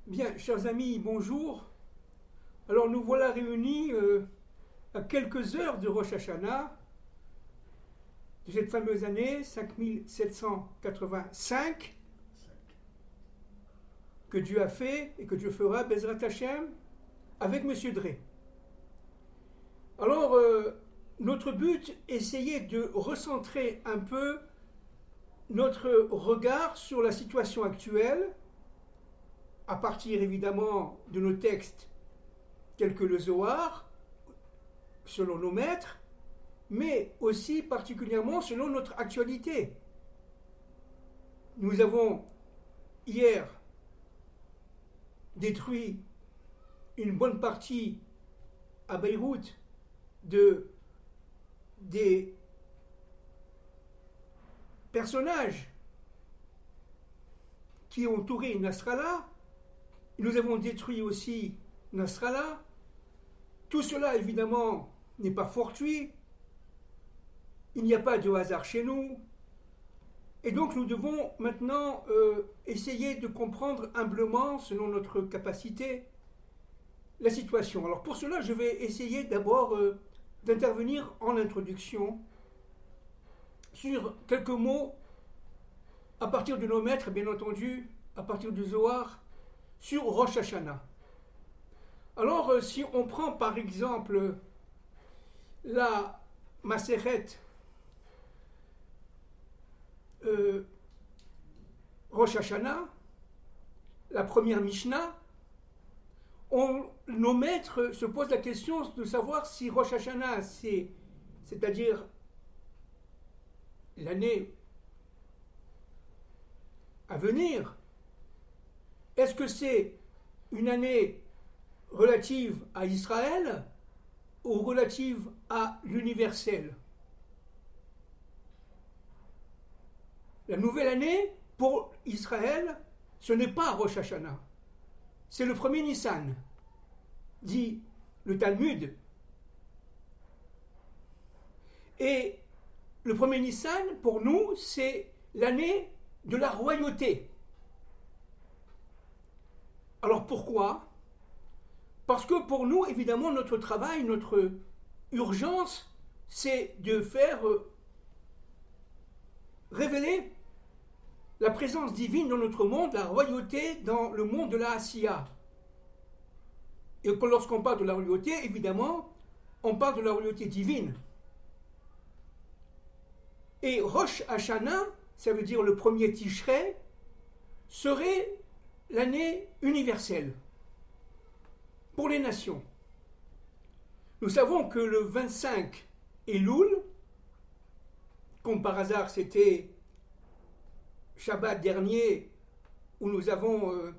Bien, chers amis, bonjour. Alors nous voilà réunis à quelques heures de Rosh Hashanah, de cette fameuse année 5785 que Dieu a fait et que Dieu fera, Bezrat Hashem, avec Monsieur Drey. Alors, notre but, essayer de recentrer un peu notre regard sur la situation actuelle, à partir évidemment de nos textes tels que le Zohar, selon nos maîtres, mais aussi particulièrement selon notre actualité. Nous avons hier détruit une bonne partie à Beyrouth des personnages qui ont entouré Nasrallah. Nous avons détruit aussi Nasrallah. Tout cela, évidemment, n'est pas fortuit. Il n'y a pas de hasard chez nous. Et donc, nous devons maintenant essayer de comprendre humblement, selon notre capacité, la situation. Alors, pour cela, je vais essayer d'abord d'intervenir en introduction sur quelques mots à partir de nos maîtres, bien entendu, à partir du Zohar, sur Rosh Hashanah. Alors, si on prend par exemple la Maseret Rosh Hashanah, la première Mishnah, nos maîtres se posent la question de savoir si Rosh Hashanah, c'est-à-dire l'année à venir, est-ce que c'est une année relative à Israël ou relative à l'universel? La nouvelle année, pour Israël, ce n'est pas Rosh Hashanah. C'est le premier Nissan, dit le Talmud. Et le premier Nissan, pour nous, c'est l'année de la royauté. Alors pourquoi? Parce que pour nous, évidemment, notre travail, notre urgence, c'est de faire révéler la présence divine dans notre monde, la royauté dans le monde de la Asiya. Et lorsqu'on parle de la royauté, évidemment, on parle de la royauté divine. Et Rosh Hashanah, ça veut dire le premier Tishrei, serait l'année universelle pour les nations. Nous savons que le 25 Elul, comme par hasard c'était Shabbat dernier où nous avons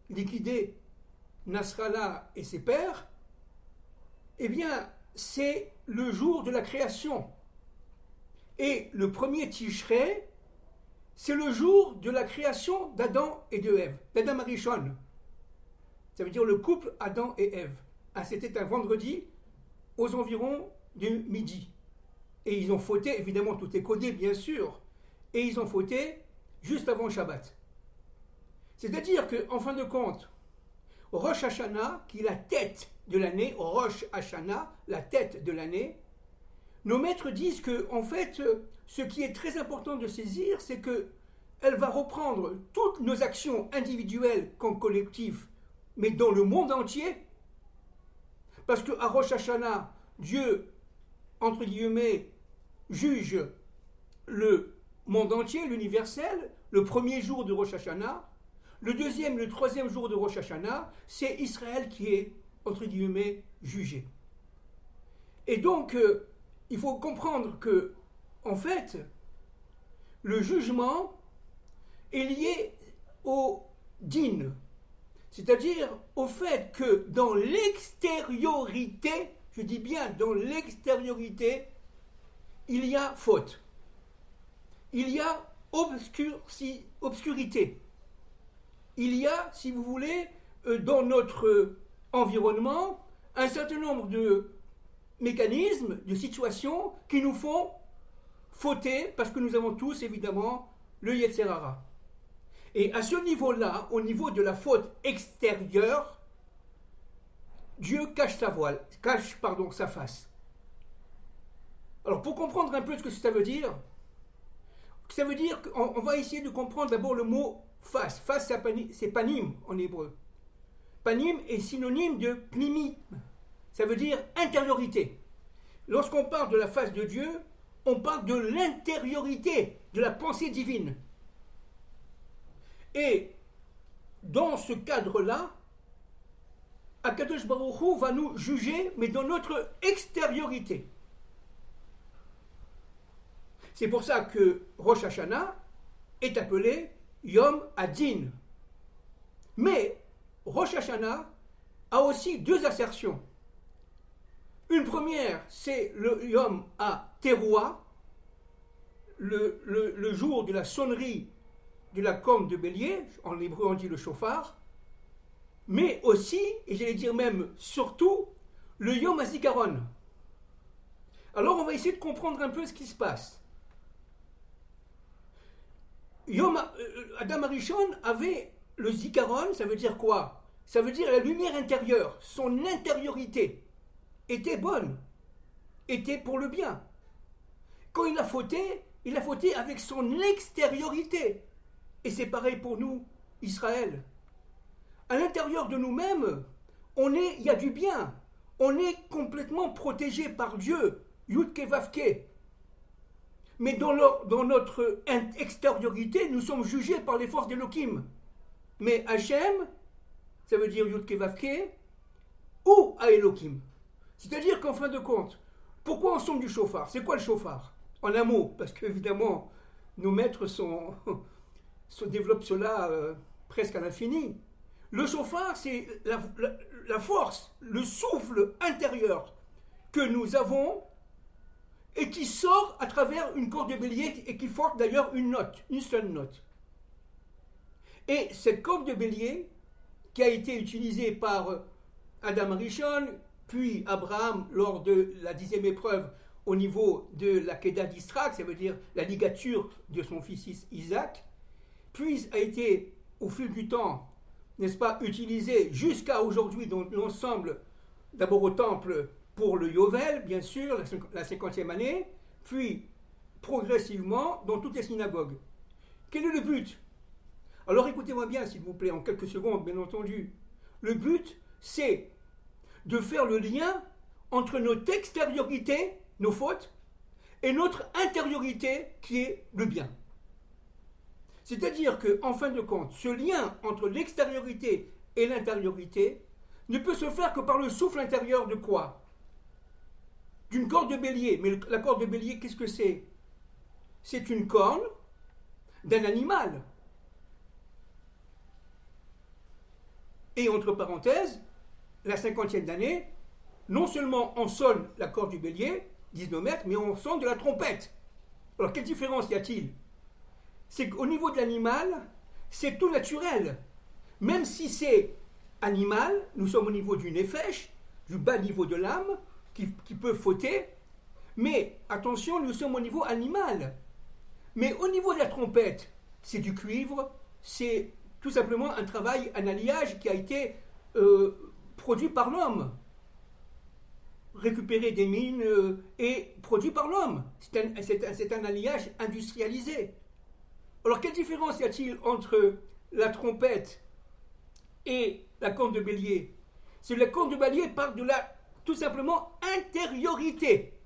liquidé Nasrallah et ses pères, eh bien c'est le jour de la création. Et le premier Tishrei, c'est le jour de la création d'Adam et de Ève, d'Adam Arishon. Ça veut dire le couple Adam et Ève. Ah, c'était un vendredi aux environs de midi. Et ils ont fauté, évidemment tout est codé bien sûr, et ils ont fauté juste avant Shabbat. C'est-à-dire qu'en fin de compte, Rosh Hashanah, qui est la tête de l'année, Rosh Hashanah, la tête de l'année, nos maîtres disent que, en fait, ce qui est très important de saisir, c'est qu'elle va reprendre toutes nos actions individuelles comme collectives, mais dans le monde entier. Parce qu'à Rosh Hashanah, Dieu, entre guillemets, juge le monde entier, l'universel, le premier jour de Rosh Hashanah. Le deuxième, le troisième jour de Rosh Hashanah, c'est Israël qui est, entre guillemets, jugé. Et donc, il faut comprendre que, en fait, le jugement est lié au din, c'est-à-dire au fait que dans l'extériorité, je dis bien dans l'extériorité, il y a faute, il y a obscurité, il y a, si vous voulez, dans notre environnement, un certain nombre de mécanismes, de situations qui nous font fauter parce que nous avons tous évidemment le Yetzer Hara. Et à ce niveau-là, au niveau de la faute extérieure, Dieu cache sa voile, sa face. Alors pour comprendre un peu ce que ça veut dire qu'on va essayer de comprendre d'abord le mot face. Face, c'est panim en hébreu. Panim est synonyme de pnimi. Ça veut dire intériorité. Lorsqu'on parle de la face de Dieu, on parle de l'intériorité de la pensée divine. Et dans ce cadre-là, Akadosh Baruch Hu va nous juger, mais dans notre extériorité. C'est pour ça que Rosh Hashanah est appelé Yom Hadin. Mais Rosh Hashanah a aussi deux assertions. Une première, c'est le Yom HaTeruah, le jour de la sonnerie de la corne de bélier, en hébreu on dit le shofar, mais aussi, et j'allais dire même surtout, le Yom HaZikaron. Alors on va essayer de comprendre un peu ce qui se passe. Adam Arishon avait le Zikaron, ça veut dire quoi? Ça veut dire la lumière intérieure, son intériorité était bonne, était pour le bien. Quand il a fauté avec son extériorité. Et c'est pareil pour nous, Israël. À l'intérieur de nous-mêmes, il y a du bien. On est complètement protégé par Dieu, Yudke Vavke. Mais dans notre extériorité, nous sommes jugés par les forces d'Elohim. Mais Hachem, ça veut dire Yudke Vavke, ou à Elohim. C'est-à-dire qu'en fin de compte, pourquoi on sonne du chauffard? C'est quoi le chauffard? En un mot, parce qu'évidemment, nos maîtres se développent cela presque à l'infini. Le chauffard, c'est la force, le souffle intérieur que nous avons et qui sort à travers une corde de bélier et qui porte d'ailleurs une seule note. Et cette corde de bélier, qui a été utilisée par Adam Arishon, puis Abraham lors de la 10e épreuve au niveau de la Kedah d'Israël, ça veut dire la ligature de son fils Isaac, puis a été au fil du temps, n'est-ce pas, utilisée jusqu'à aujourd'hui dans l'ensemble, d'abord au temple pour le Yovel, bien sûr, la 50e année, puis progressivement dans toutes les synagogues. Quel est le but? Alors écoutez-moi bien, s'il vous plaît, en quelques secondes, bien entendu. Le but, c'est de faire le lien entre notre extériorité, nos fautes, et notre intériorité qui est le bien. C'est-à-dire qu'en fin de compte, ce lien entre l'extériorité et l'intériorité ne peut se faire que par le souffle intérieur de quoi? D'une corde de bélier. Mais la corde de bélier, qu'est-ce que c'est? C'est une corne d'un animal. Et entre parenthèses, la 50e d'année, non seulement on sonne la corde du bélier, 19 mètres, mais on sonne de la trompette. Alors quelle différence y a-t-il? C'est qu'au niveau de l'animal, c'est tout naturel. Même si c'est animal, nous sommes au niveau du nefesh, du bas niveau de l'âme, qui peut fauter, mais attention, nous sommes au niveau animal. Mais au niveau de la trompette, c'est du cuivre, c'est tout simplement un travail, un alliage qui a été produit par l'homme. Récupéré des mines et produit par l'homme. C'est un alliage industrialisé. Alors, quelle différence y a-t-il entre la trompette et la corne de bélier? C'est la corne de bélier parle de la, tout simplement, intériorité.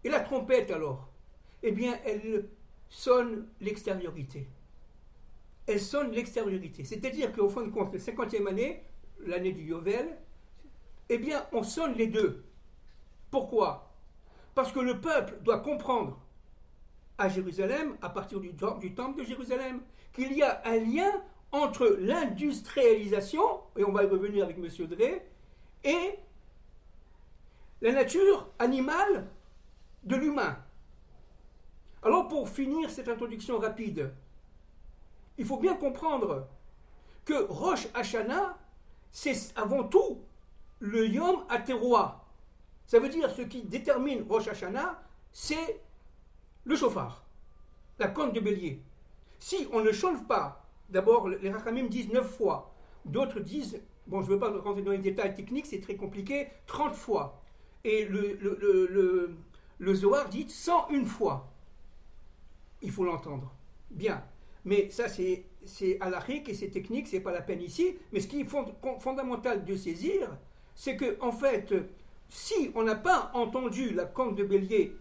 Et la trompette, alors? Eh bien, elle sonne l'extériorité. Elle sonne l'extériorité. C'est-à-dire qu'au fin de compte, la 50e année, l'année du Yovel, eh bien, on sonne les deux. Pourquoi? Parce que le peuple doit comprendre à Jérusalem, à partir du temple de Jérusalem, qu'il y a un lien entre l'industrialisation, et on va y revenir avec M. Drey, et la nature animale de l'humain. Alors pour finir cette introduction rapide, il faut bien comprendre que Rosh Hashanah, c'est avant tout le Yom HaTeruah. Ça veut dire ce qui détermine Rosh Hashanah, c'est le chauffard, la corne de bélier. Si on ne chauffe pas D'abord, les Rachamim disent 9 fois. D'autres disent, bon, je ne veux pas rentrer dans les détails techniques, c'est très compliqué, 30 fois. Et le Zohar dit 101 fois. Il faut l'entendre. Bien. Mais ça, c'est halachique et c'est technique, c'est pas la peine ici. Mais ce qui est fondamental de saisir, c'est que, en fait, si on n'a pas entendu la corne de bélier,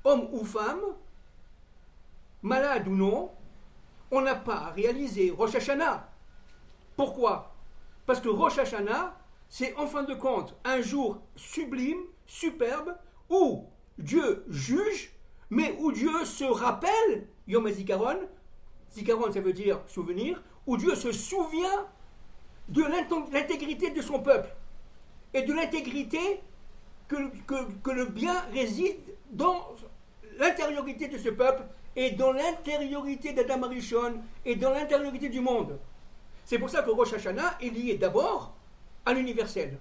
homme ou femme, malade ou non, on n'a pas réalisé Rosh Hashanah. Pourquoi? Parce que Rosh Hashanah, c'est en fin de compte un jour sublime, superbe, où Dieu juge, mais où Dieu se rappelle, Yom HaZikaron, Zikaron ça veut dire souvenir, où Dieu se souvient de l'intégrité de son peuple et de l'intégrité que le bien réside dans l'intériorité de ce peuple et dans l'intériorité d'Adam Arishon et dans l'intériorité du monde. C'est pour ça que Rosh Hashanah est lié d'abord à l'universel.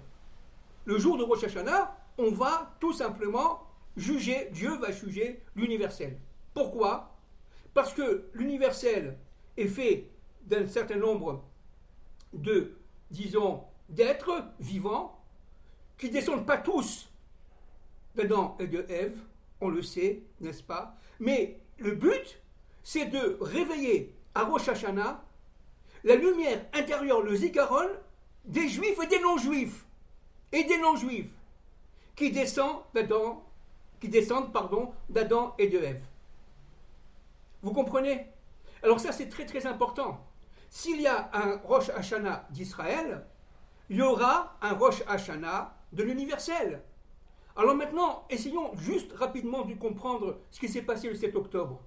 Le jour de Rosh Hashanah, on va tout simplement juger, Dieu va juger l'universel. Pourquoi? Parce que l'universel est fait d'un certain nombre de, disons, d'êtres vivants qui ne descendent pas tous d'Adam et de Ève, on le sait, n'est-ce pas? Mais le but, c'est de réveiller à Rosh Hashanah la lumière intérieure, le Zikaron, des juifs et des non-juifs, qui descendent d'Adam et de Ève. Vous comprenez? Alors ça, c'est très très important. S'il y a un Rosh Hashanah d'Israël, il y aura un Rosh Hashanah de l'universel. Alors maintenant, essayons juste rapidement de comprendre ce qui s'est passé le 7 octobre.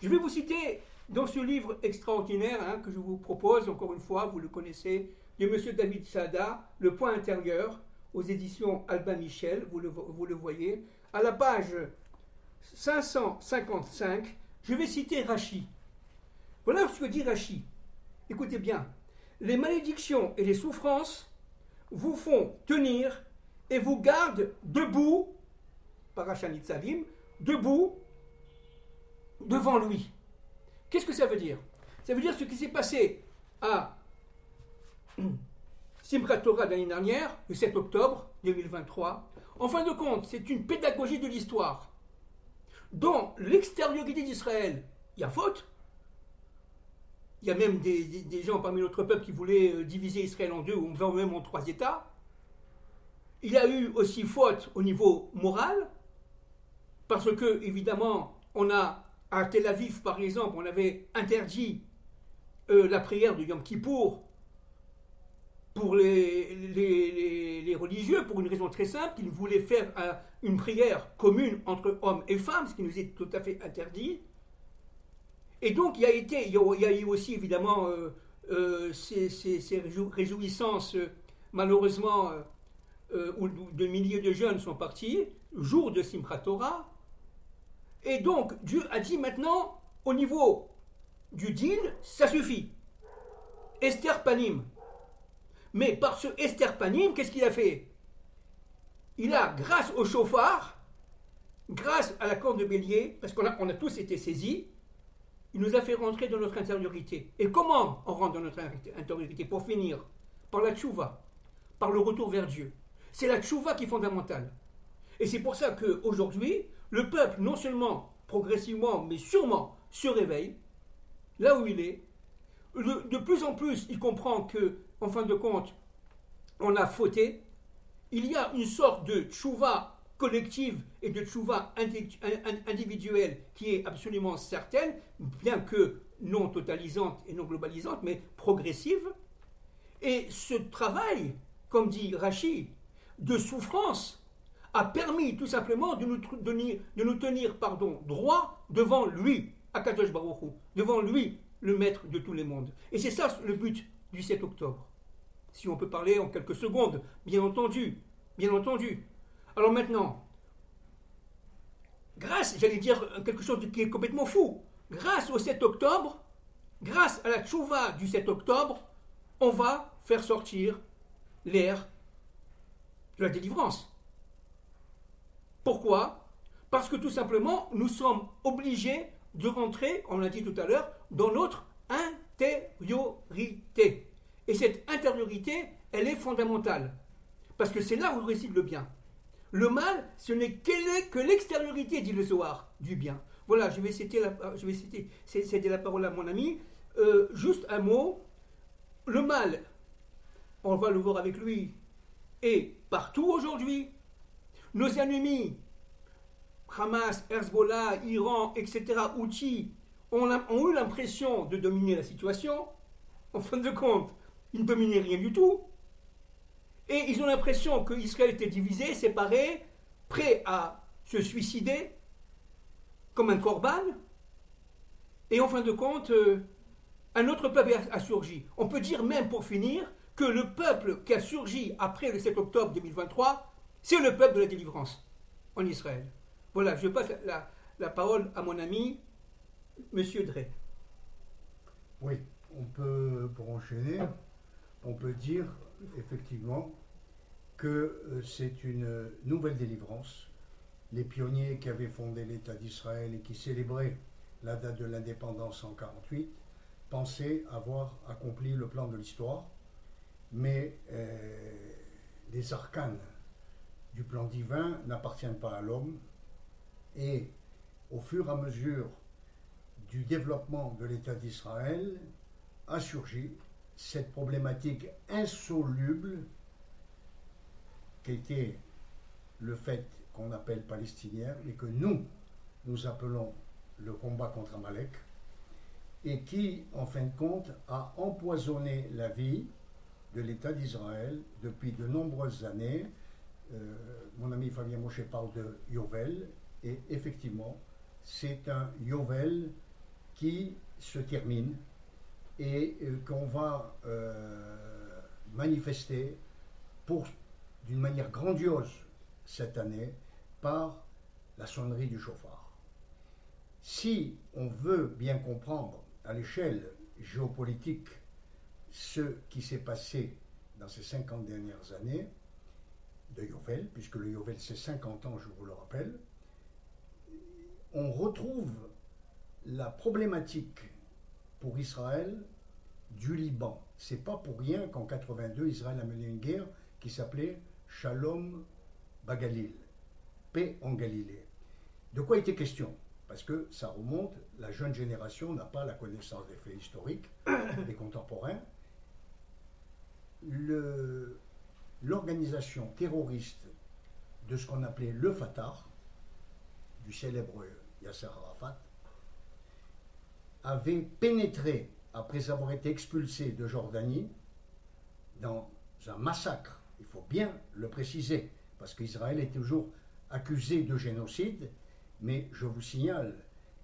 Je vais vous citer dans ce livre extraordinaire que je vous propose, encore une fois, vous le connaissez, de M. David Sada, Le point intérieur, aux éditions Albin Michel, vous le voyez, à la page 555, je vais citer Rashi. Voilà ce que dit Rashi. Écoutez bien. Les malédictions et les souffrances vous font tenir et vous gardent debout, Parashat Nitzavim, debout devant lui. Qu'est-ce que ça veut dire? Ça veut dire ce qui s'est passé à Simchat Torah l'année dernière, le 7 octobre 2023. En fin de compte, c'est une pédagogie de l'histoire. Dans l'extériorité d'Israël, il y a faute. Il y a même des gens parmi notre peuple qui voulaient diviser Israël en deux ou même en trois États. Il y a eu aussi faute au niveau moral, parce que, évidemment, on a, à Tel Aviv, par exemple, on avait interdit la prière de Yom Kippour pour les religieux, pour une raison très simple, qu'ils voulaient faire une prière commune entre hommes et femmes, ce qui nous est tout à fait interdit. Et donc, il y a eu aussi, évidemment, ces réjouissances, malheureusement, où de milliers de jeunes sont partis, jour de Simchat Torah. Et donc, Dieu a dit maintenant, au niveau du deal, ça suffit. Esther Panim. Mais par ce Esther Panim, qu'est-ce qu'il a fait? Il a, grâce au chauffard, grâce à la corne de bélier, parce qu'on a tous été saisis, il nous a fait rentrer dans notre intériorité. Et comment on rentre dans notre intériorité? Pour finir, par la tchouva, par le retour vers Dieu. C'est la tchouva qui est fondamentale. Et c'est pour ça qu'aujourd'hui, le peuple, non seulement progressivement, mais sûrement, se réveille, là où il est. De plus en plus, il comprend que, en fin de compte, on a fauté. Il y a une sorte de tchouva collective et de tchouva individuelle qui est absolument certaine, bien que non totalisante et non globalisante, mais progressive. Et ce travail, comme dit Rashi, de souffrance a permis tout simplement de nous tenir droit devant lui, Akadosh Baruch Hu, devant lui, le maître de tous les mondes. Et c'est ça le but du 7 octobre. Si on peut parler en quelques secondes, bien entendu. Alors maintenant, grâce, j'allais dire quelque chose qui est complètement fou, grâce au 7 octobre, grâce à la tchouva du 7 octobre, on va faire sortir l'ère de la délivrance. Pourquoi? Parce que tout simplement, nous sommes obligés de rentrer, on l'a dit tout à l'heure, dans notre intériorité. Et cette intériorité, elle est fondamentale. Parce que c'est là où réside le bien. Le mal, ce n'est que l'extériorité, dit le Zohar, du bien. Voilà, je vais céder la parole à mon ami. Juste un mot. Le mal, on va le voir avec lui, est partout aujourd'hui. Nos ennemis, Hamas, Hezbollah, Iran, etc., Houthi, ont eu l'impression de dominer la situation. En fin de compte, ils ne dominaient rien du tout. Et ils ont l'impression qu'Israël était divisé, séparé, prêt à se suicider, comme un corban. Et en fin de compte, un autre peuple a surgi. On peut dire même, pour finir, que le peuple qui a surgi après le 7 octobre 2023, c'est le peuple de la délivrance en Israël. Voilà, je passe la parole à mon ami, Monsieur Drey. Oui, pour enchaîner, on peut dire effectivement que c'est une nouvelle délivrance. Les pionniers qui avaient fondé l'État d'Israël et qui célébraient la date de l'indépendance en 1948 pensaient avoir accompli le plan de l'histoire, mais les arcanes du plan divin n'appartiennent pas à l'homme, et au fur et à mesure du développement de l'État d'Israël a surgi cette problématique insoluble qui était le fait qu'on appelle palestinien, mais que nous appelons le combat contre Amalek, et qui, en fin de compte, a empoisonné la vie de l'État d'Israël depuis de nombreuses années. Mon ami Fabien Moshe parle de Yovel, et effectivement, c'est un Yovel qui se termine et qu'on va manifester d'une manière grandiose cette année par la sonnerie du chauffard. Si on veut bien comprendre à l'échelle géopolitique ce qui s'est passé dans ces 50 dernières années de Yovel, puisque le Yovel c'est 50 ans, je vous le rappelle, on retrouve la problématique pour Israël du Liban. C'est pas pour rien qu'en 82, Israël a mené une guerre qui s'appelait Shalom Bagalil, paix en Galilée. De quoi était question? Parce que ça remonte, la jeune génération n'a pas la connaissance des faits historiques et contemporains. L'organisation terroriste de ce qu'on appelait le Fatah, du célèbre Yasser Arafat, avait pénétré, après avoir été expulsé de Jordanie, dans un massacre, il faut bien le préciser, parce qu'Israël est toujours accusé de génocide, mais je vous signale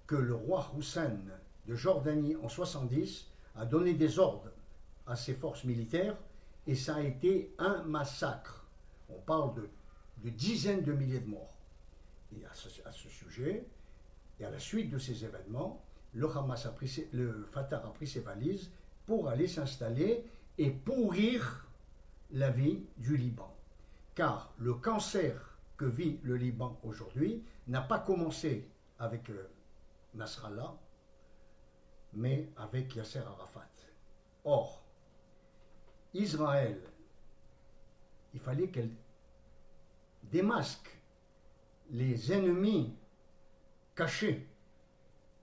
que le roi Hussein de Jordanie en 70 a donné des ordres à ses forces militaires, et ça a été un massacre. On parle de dizaines de milliers de morts. Et à ce sujet, et à la suite de ces événements, le Fatah a pris ses valises pour aller s'installer et pourrir la vie du Liban. Car le cancer que vit le Liban aujourd'hui n'a pas commencé avec Nasrallah, mais avec Yasser Arafat. Or, Israël, il fallait qu'elle démasque les ennemis cachés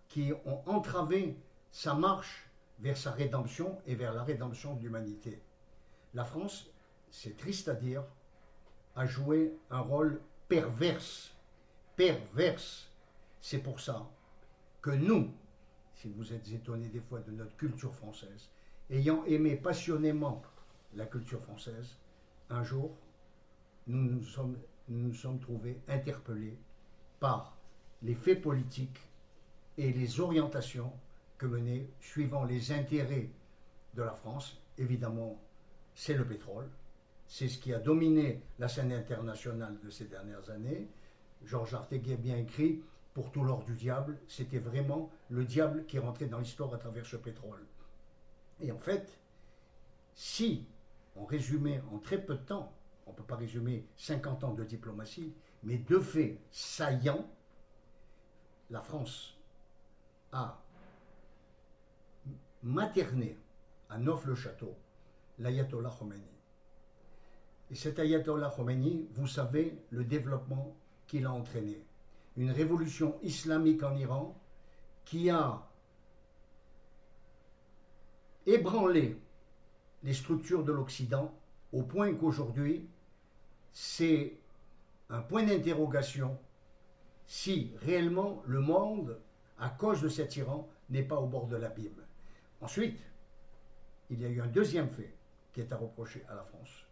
qui ont entravé sa marche vers sa rédemption et vers la rédemption de l'humanité. La France, c'est triste à dire, a joué un rôle perverse. C'est pour ça que nous, si vous êtes étonnés des fois de notre culture française, ayant aimé passionnément la culture française, un jour, nous nous sommes trouvés interpellés par les faits politiques et les orientations que menaient, suivant les intérêts de la France. Évidemment, c'est le pétrole. C'est ce qui a dominé la scène internationale de ces dernières années. Georges Artegui a bien écrit « Pour tout l'or du diable », c'était vraiment le diable qui rentrait dans l'histoire à travers ce pétrole. Et en fait, si on résumait en très peu de temps, on ne peut pas résumer 50 ans de diplomatie, mais deux faits saillants, la France a materné à Neuf-le-Château l'ayatollah Khomeini. Et cet ayatollah Khomeini, vous savez le développement qu'il a entraîné. Une révolution islamique en Iran qui a ébranlé les structures de l'Occident au point qu'aujourd'hui, c'est un point d'interrogation si réellement le monde, à cause de cet Iran, n'est pas au bord de l'abîme. Ensuite, il y a eu un deuxième fait qui est à reprocher à la France.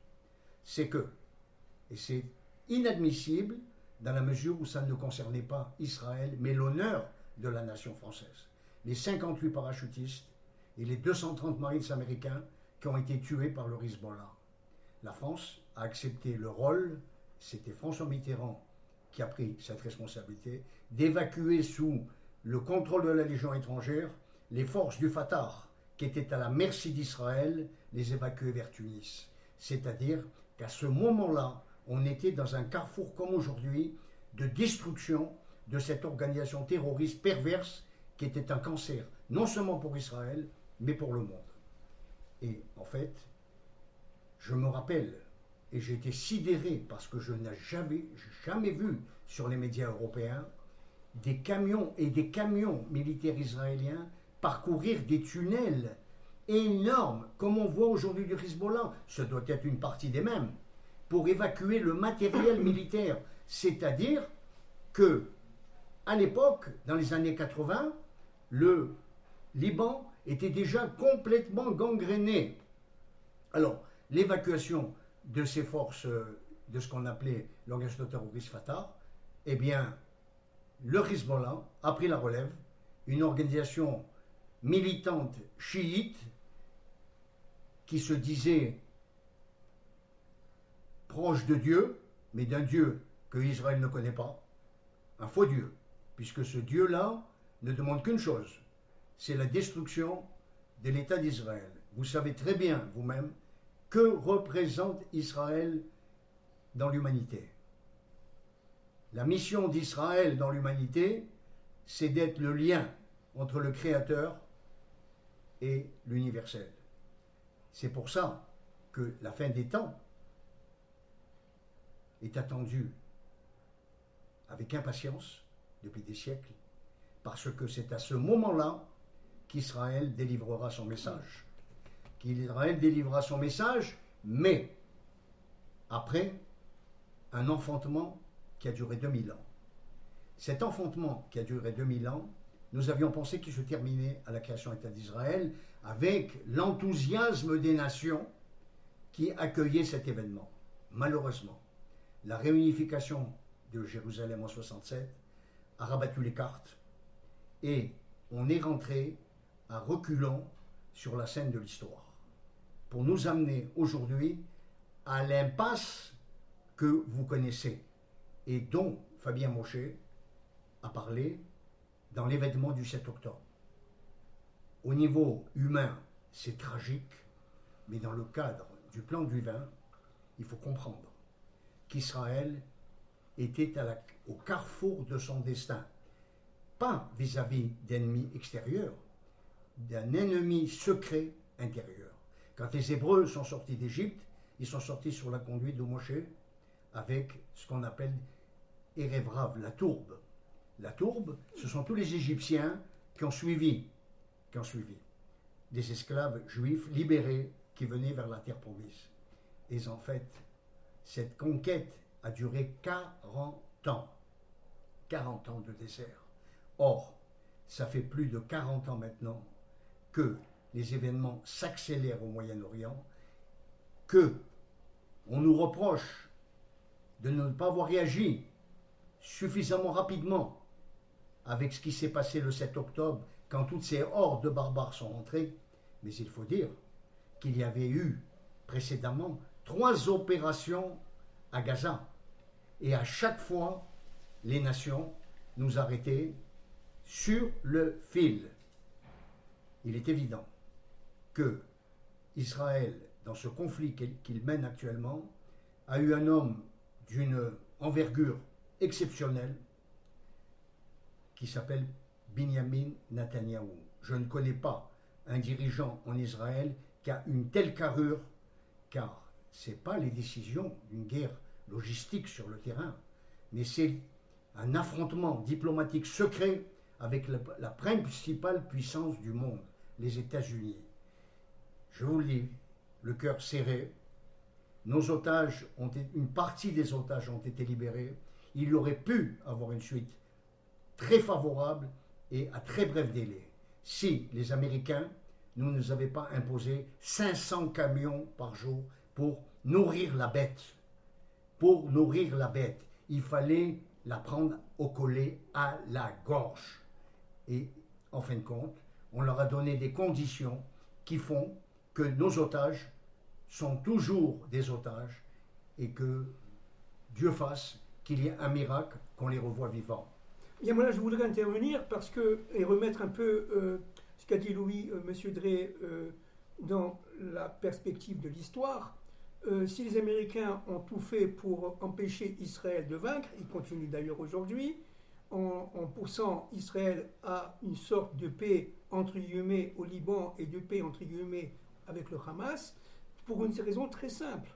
C'est que, et c'est inadmissible dans la mesure où ça ne concernait pas Israël, mais l'honneur de la nation française. Les 58 parachutistes et les 230 Marines américains qui ont été tués par le Hezbollah. La France a accepté le rôle, c'était François Mitterrand qui a pris cette responsabilité, d'évacuer sous le contrôle de la Légion étrangère les forces du Fatah qui étaient à la merci d'Israël, les évacuer vers Tunis. C'est-à-dire qu'à ce moment-là, on était dans un carrefour comme aujourd'hui de destruction de cette organisation terroriste perverse qui était un cancer, non seulement pour Israël, mais pour le monde. Et en fait, je me rappelle, et j'ai été sidéré parce que je n'ai jamais vu sur les médias européens des camions et des camions militaires israéliens parcourir des tunnels énormes, comme on voit aujourd'hui du Hezbollah, ce doit être une partie des mêmes, pour évacuer le matériel militaire. C'est-à-dire que, à l'époque, dans les années 80, le Liban était déjà complètement gangréné. Alors, l'évacuation de ces forces, de ce qu'on appelait l'organisation terroriste Fatah, eh bien, le Hezbollah a pris la relève, une organisation militante chiite qui se disait proche de Dieu, mais d'un Dieu que Israël ne connaît pas, un faux Dieu, puisque ce Dieu-là ne demande qu'une chose, c'est la destruction de l'État d'Israël. Vous savez très bien vous-même que représente Israël dans l'humanité. La mission d'Israël dans l'humanité, c'est d'être le lien entre le Créateur et l'universel. C'est pour ça que la fin des temps est attendue avec impatience depuis des siècles, parce que c'est à ce moment-là qu'Israël délivrera son message. Qu'Israël délivrera son message, mais après un enfantement qui a duré 2000 ans. Cet enfantement qui a duré 2000 ans, nous avions pensé qu'il se terminait à la création de l'État d'Israël avec l'enthousiasme des nations qui accueillaient cet événement. Malheureusement, la réunification de Jérusalem en 67 a rabattu les cartes et on est rentré à reculons sur la scène de l'histoire pour nous amener aujourd'hui à l'impasse que vous connaissez et dont Fabien Mochet a parlé dans l'événement du 7 octobre. Au niveau humain, c'est tragique, mais dans le cadre du plan du vin, il faut comprendre qu'Israël était au carrefour de son destin, pas vis-à-vis d'ennemis extérieurs, d'un ennemi secret intérieur. Quand les Hébreux sont sortis d'Égypte, ils sont sortis sur la conduite de Moshe avec ce qu'on appelle Erev Rav, la tourbe. La tourbe, ce sont tous les Égyptiens qui ont suivi des esclaves juifs libérés qui venaient vers la terre promise. Et en fait, cette conquête a duré 40 ans. 40 ans de désert. Or, ça fait plus de 40 ans maintenant que les événements s'accélèrent au Moyen-Orient, que on nous reproche de ne pas avoir réagi suffisamment rapidement avec ce qui s'est passé le 7 octobre, quand toutes ces hordes de barbares sont rentrées. Mais il faut dire qu'il y avait eu précédemment 3 opérations à Gaza. Et à chaque fois, les nations nous arrêtaient sur le fil. Il est évident que Israël, dans ce conflit qu'il mène actuellement, a eu un homme d'une envergure exceptionnelle qui s'appelle Binyamin Netanyahou. Je ne connais pas un dirigeant en Israël qui a une telle carrure, car ce n'est pas les décisions d'une guerre logistique sur le terrain, mais c'est un affrontement diplomatique secret avec la principale puissance du monde, les États-Unis. Je vous le dis, le cœur serré, une partie des otages ont été libérés. Il aurait pu avoir une suite très favorable et à très bref délai si les Américains ne nous avaient pas imposé 500 camions par jour pour nourrir la bête. Pour nourrir la bête, il fallait la prendre au collet à la gorge. Et en fin de compte, on leur a donné des conditions qui font que nos otages sont toujours des otages et que Dieu fasse qu'il y ait un miracle qu'on les revoie vivants. Bien, moi là, je voudrais intervenir et remettre un peu ce qu'a dit Louis, Monsieur Drey, dans la perspective de l'histoire. Si les Américains ont tout fait pour empêcher Israël de vaincre, ils continuent d'ailleurs aujourd'hui, en poussant Israël à une sorte de paix entre guillemets au Liban et de paix entre guillemets avec le Hamas, pour une raison très simple.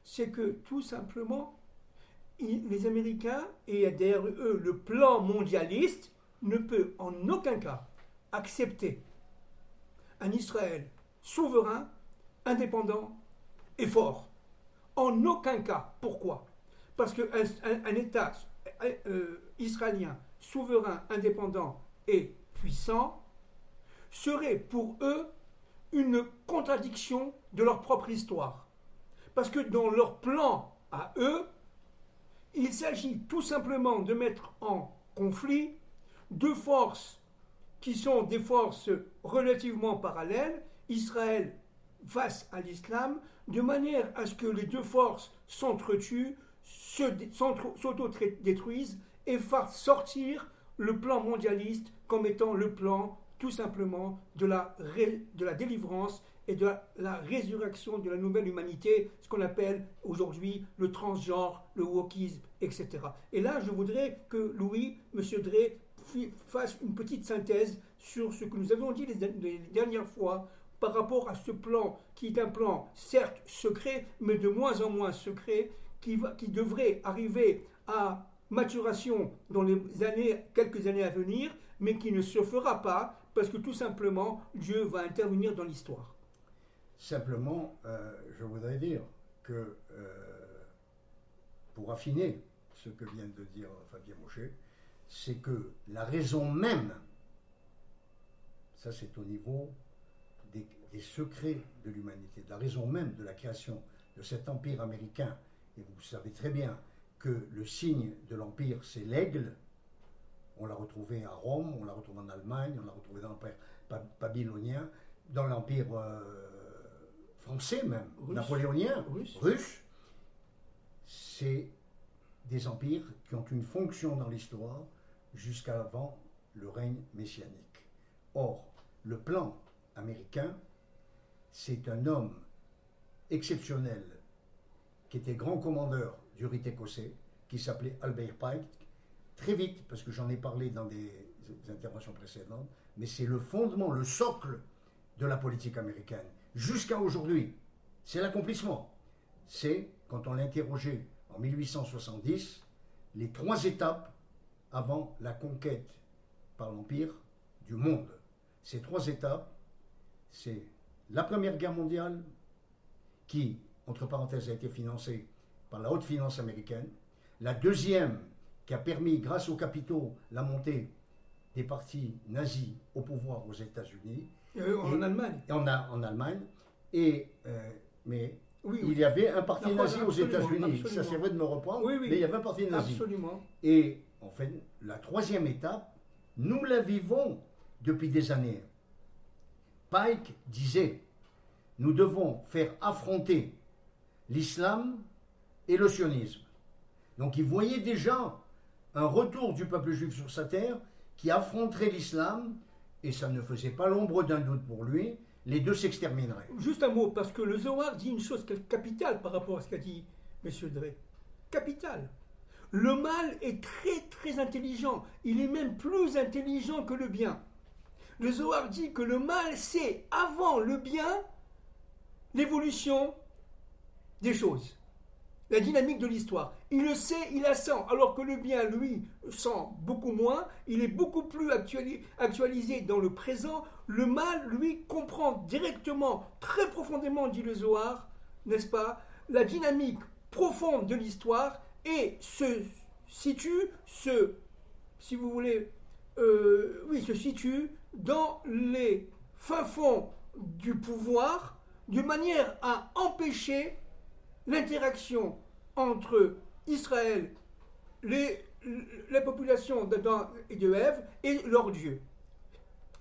C'est que tout simplement, les Américains et derrière eux le plan mondialiste ne peut en aucun cas accepter un Israël souverain, indépendant et fort. En aucun cas. Pourquoi? Parce qu'un État israélien souverain, indépendant et puissant serait pour eux une contradiction de leur propre histoire. Parce que dans leur plan à eux, il s'agit tout simplement de mettre en conflit deux forces qui sont des forces relativement parallèles, Israël face à l'islam, de manière à ce que les deux forces s'entretuent, s'auto-détruisent et fassent sortir le plan mondialiste comme étant le plan tout simplement de la délivrance et de la résurrection de la nouvelle humanité, ce qu'on appelle aujourd'hui le transgenre, le wokisme, etc. Et là, je voudrais que Louis, M. Drey, fasse une petite synthèse sur ce que nous avons dit les dernières fois par rapport à ce plan, qui est un plan certes secret, mais de moins en moins secret, qui devrait arriver à maturation dans quelques années à venir, mais qui ne se fera pas parce que tout simplement Dieu va intervenir dans l'histoire. Simplement, je voudrais dire que pour affiner ce que vient de dire Fabien Mochet, c'est que la raison même, ça c'est au niveau des secrets de l'humanité, de la raison même de la création de cet empire américain, et vous savez très bien que le signe de l'empire c'est l'aigle, on l'a retrouvé à Rome, on l'a retrouvé en Allemagne, on l'a retrouvé dans l'empire babylonien, dans l'empire français même, napoléonien, russe, c'est des empires qui ont une fonction dans l'histoire jusqu'avant le règne messianique. Or, le plan américain, c'est un homme exceptionnel qui était grand commandeur du rite écossais, qui s'appelait Albert Pike, très vite, parce que j'en ai parlé dans des interventions précédentes, mais c'est le fondement, le socle de la politique américaine. Jusqu'à aujourd'hui, c'est l'accomplissement. C'est, quand on l'a interrogé en 1870, les 3 étapes avant la conquête par l'Empire du monde. Ces 3 étapes, c'est la Première Guerre mondiale, qui, entre parenthèses, a été financée par la haute finance américaine, la deuxième, qui a permis, grâce aux capitaux, la montée des partis nazis au pouvoir aux États-Unis. En Allemagne. En Allemagne. Mais oui, il y avait un parti nazi aux États-Unis. Ça, c'est vrai de me reprendre, oui. mais il y avait un parti nazi. Absolument. Et en fait, la 3e étape, nous la vivons depuis des années. Pike disait, nous devons faire affronter l'islam et le sionisme. Donc il voyait déjà un retour du peuple juif sur sa terre qui affronterait l'islam, et ça ne faisait pas l'ombre d'un doute pour lui, les deux s'extermineraient. Juste un mot, parce que le Zohar dit une chose capitale par rapport à ce qu'a dit M. Drey. Capitale. Le mal est très très intelligent. Il est même plus intelligent que le bien. Le Zohar dit que le mal, c'est avant le bien l'évolution des choses, la dynamique de l'histoire. Il le sait, il la sent, alors que le bien, lui, sent beaucoup moins, il est beaucoup plus actualisé dans le présent. Le mal, lui, comprend directement, très profondément, dit le Zohar, n'est-ce pas, la dynamique profonde de l'histoire et se situe, si vous voulez, se situe dans les fins fonds du pouvoir, de manière à empêcher l'interaction entre Israël, la population d'Adam et de Ève et leur Dieu.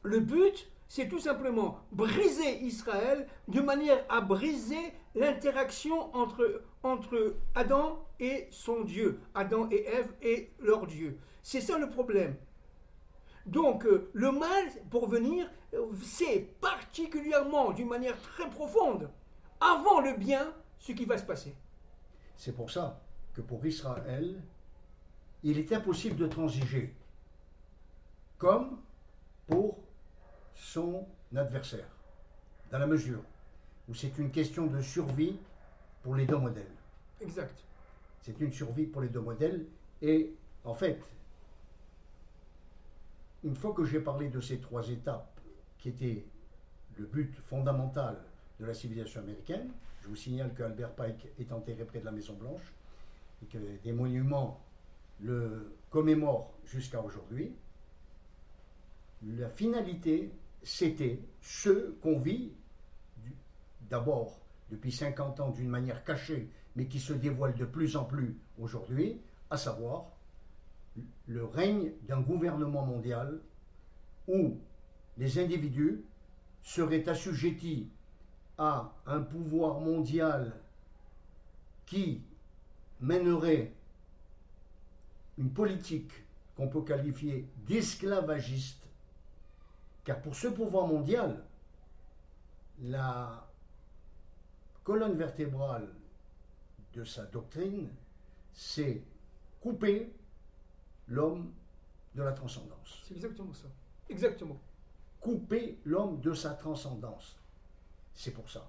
Le but, c'est tout simplement briser Israël de manière à briser l'interaction entre Adam et son Dieu, Adam et Ève et leur Dieu. C'est ça le problème. Donc le mal, pour venir, c'est particulièrement, d'une manière très profonde, avant le bien, ce qui va se passer. C'est pour ça que pour Israël, il est impossible de transiger, comme pour son adversaire, dans la mesure où c'est une question de survie pour les deux modèles. Exact. C'est une survie pour les deux modèles, et en fait, une fois que j'ai parlé de ces trois étapes qui étaient le but fondamental de la civilisation américaine, je vous signale que Albert Pike est enterré près de la Maison Blanche et que des monuments le commémorent jusqu'à aujourd'hui. La finalité, c'était ce qu'on vit d'abord depuis 50 ans d'une manière cachée, mais qui se dévoile de plus en plus aujourd'hui, à savoir le règne d'un gouvernement mondial où les individus seraient assujettis à un pouvoir mondial qui mènerait une politique qu'on peut qualifier d'esclavagiste, car pour ce pouvoir mondial, la colonne vertébrale de sa doctrine, c'est couper l'homme de la transcendance. C'est exactement ça. Exactement. Couper l'homme de sa transcendance. C'est pour ça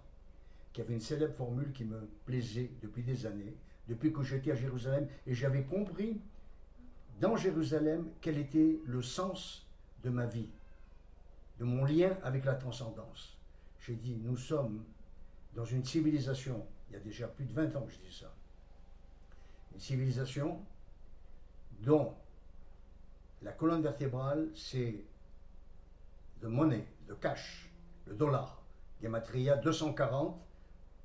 qu'il y avait une célèbre formule qui me plaisait depuis des années, depuis que j'étais à Jérusalem, et j'avais compris dans Jérusalem quel était le sens de ma vie, de mon lien avec la transcendance. J'ai dit, nous sommes dans une civilisation, il y a déjà plus de 20 ans que je dis ça, une civilisation dont la colonne vertébrale, c'est de monnaie, de cash, le dollar, Gematria 240,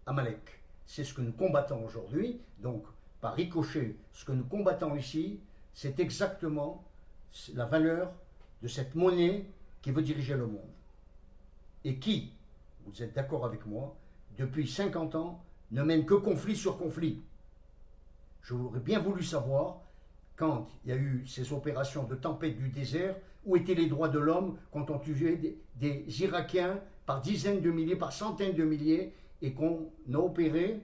Amalek. C'est ce que nous combattons aujourd'hui. Donc, par ricochet, ce que nous combattons ici, c'est exactement la valeur de cette monnaie qui veut diriger le monde. Et qui, vous êtes d'accord avec moi, depuis 50 ans, ne mène que conflit sur conflit. J'aurais bien voulu savoir, quand il y a eu ces opérations de tempête du désert, où étaient les droits de l'homme quand on tuait des Irakiens par dizaines de milliers, par centaines de milliers, et qu'on a opéré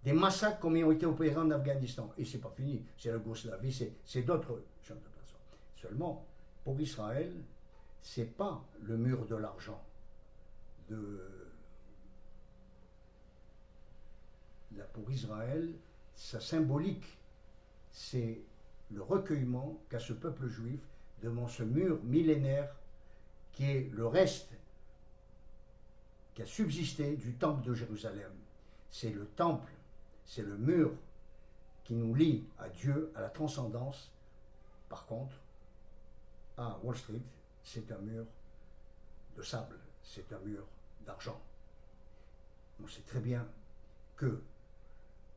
des massacres comme ils ont été opérés en Afghanistan. Et c'est pas fini, c'est la Yougoslavie, c'est d'autres champs de place. Seulement, pour Israël, c'est pas le mur de l'argent, pour Israël, sa symbolique, c'est le recueillement qu'a ce peuple juif devant ce mur millénaire qui est le reste qui a subsisté du temple de Jérusalem. C'est le temple, c'est le mur qui nous lie à Dieu, à la transcendance. Par contre, à Wall Street, c'est un mur de sable, c'est un mur d'argent. On sait très bien que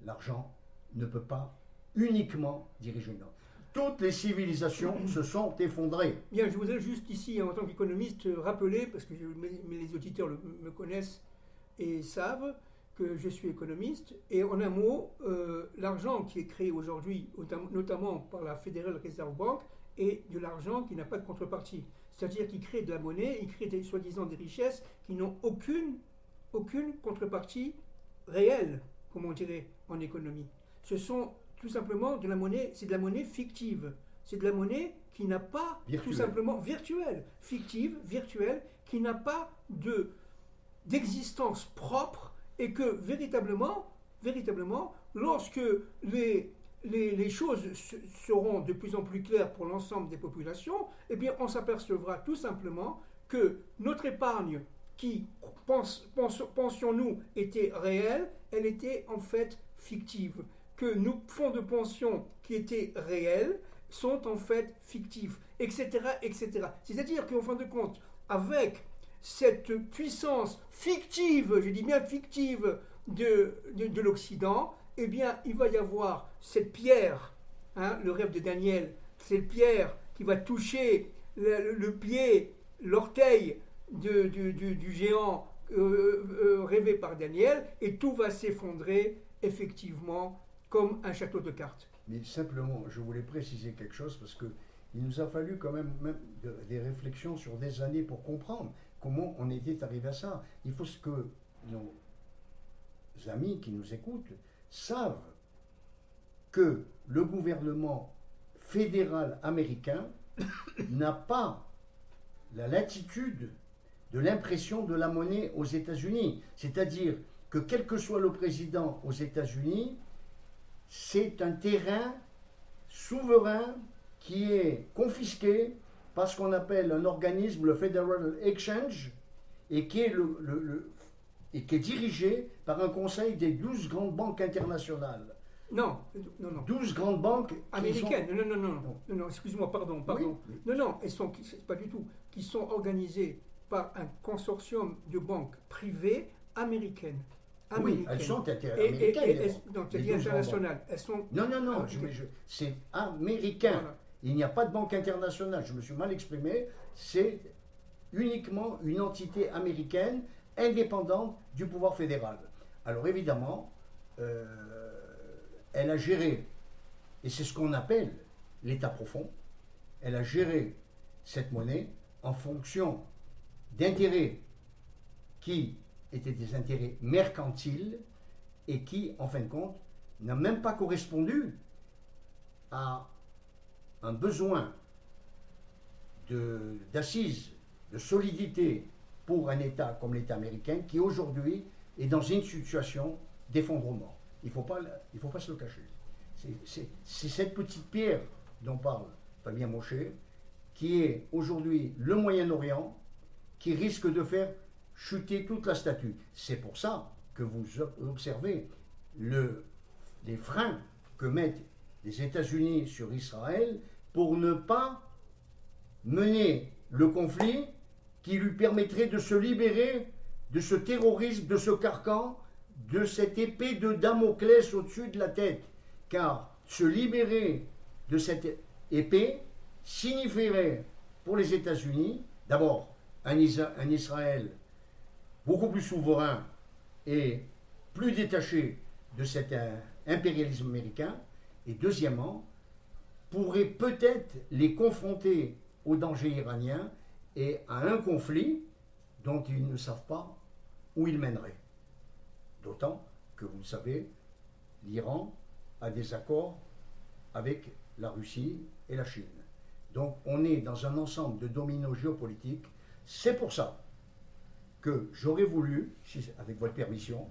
l'argent ne peut pas uniquement diriger une autre. Toutes les civilisations se sont effondrées. Bien, je voudrais juste ici, en tant qu'économiste, rappeler, parce que les auditeurs me connaissent et savent que je suis économiste, et en un mot, l'argent qui est créé aujourd'hui, notamment par la Federal Reserve Bank, est de l'argent qui n'a pas de contrepartie. C'est-à-dire qu'il crée de la monnaie, il crée soi-disant des richesses qui n'ont aucune contrepartie réelle, comme on dirait en économie. Ce sont tout simplement de la monnaie, c'est de la monnaie fictive. C'est de la monnaie qui n'a pas, Virtuelle. tout simplement, virtuelle, fictive, virtuelle, qui n'a pas d'existence propre et que véritablement, lorsque les choses seront de plus en plus claires pour l'ensemble des populations, eh bien, on s'apercevra tout simplement que notre épargne, qui, pensions-nous, était réelle, elle était en fait fictive. Que nos fonds de pension qui étaient réels sont en fait fictifs, etc., etc. C'est-à-dire qu'en fin de compte, avec cette puissance fictive, je dis bien fictive, de l'Occident, eh bien, il va y avoir cette pierre, hein, le rêve de Daniel, cette pierre qui va toucher le pied, l'orteil du géant rêvé par Daniel, et tout va s'effondrer, effectivement, comme un château de cartes. Mais simplement, je voulais préciser quelque chose parce que il nous a fallu quand même des réflexions sur des années pour comprendre comment on était arrivé à ça. Il faut que nos amis qui nous écoutent savent que le gouvernement fédéral américain n'a pas la latitude de l'impression de la monnaie aux États-Unis. C'est-à-dire que quel que soit le président aux États-Unis, c'est un terrain souverain qui est confisqué par ce qu'on appelle un organisme, le Federal Exchange, et qui est dirigé par un conseil des 12 grandes banques internationales. Non. 12 grandes banques américaines. Non, excuse-moi, pardon. Oui. Non, elles sont pas du tout, qui sont organisées par un consortium de banques privées américaines. Oui, elles sont américaines. Non, tu as dit internationales. Elles sont. Non, c'est américain. Voilà. Il n'y a pas de banque internationale. Je me suis mal exprimé. C'est uniquement une entité américaine indépendante du pouvoir fédéral. Alors évidemment, elle a géré, et c'est ce qu'on appelle l'État profond, elle a géré cette monnaie en fonction d'intérêts qui étaient des intérêts mercantiles et qui, en fin de compte, n'a même pas correspondu à un besoin d'assises, de solidité pour un État comme l'État américain qui aujourd'hui est dans une situation d'effondrement. Il ne faut pas se le cacher. C'est cette petite pierre dont parle Fabien Mochet qui est aujourd'hui le Moyen-Orient qui risque de faire chuter toute la statue. C'est pour ça que vous observez les freins que mettent les États-Unis sur Israël pour ne pas mener le conflit qui lui permettrait de se libérer de ce terrorisme, de ce carcan, de cette épée de Damoclès au-dessus de la tête. Car se libérer de cette épée signifierait pour les États-Unis, d'abord, un Israël beaucoup plus souverain et plus détaché de cet impérialisme américain, et deuxièmement, pourrait peut-être les confronter au danger iranien et à un conflit dont ils ne savent pas où il mènerait. D'autant que, vous le savez, l'Iran a des accords avec la Russie et la Chine. Donc on est dans un ensemble de dominos géopolitiques. C'est pour ça que j'aurais voulu, avec votre permission,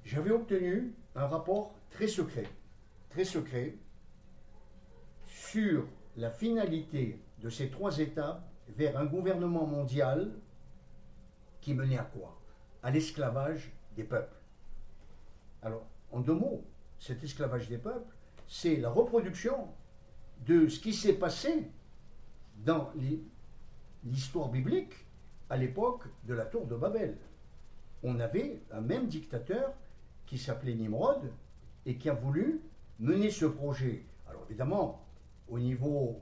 j'avais obtenu un rapport très secret sur la finalité de ces 3 étapes vers un gouvernement mondial qui menait à quoi? À l'esclavage des peuples. Alors, en 2 mots, cet esclavage des peuples, c'est la reproduction de ce qui s'est passé dans l'histoire biblique à l'époque de la tour de Babel. On avait un même dictateur qui s'appelait Nimrod et qui a voulu mener ce projet. Alors évidemment, au niveau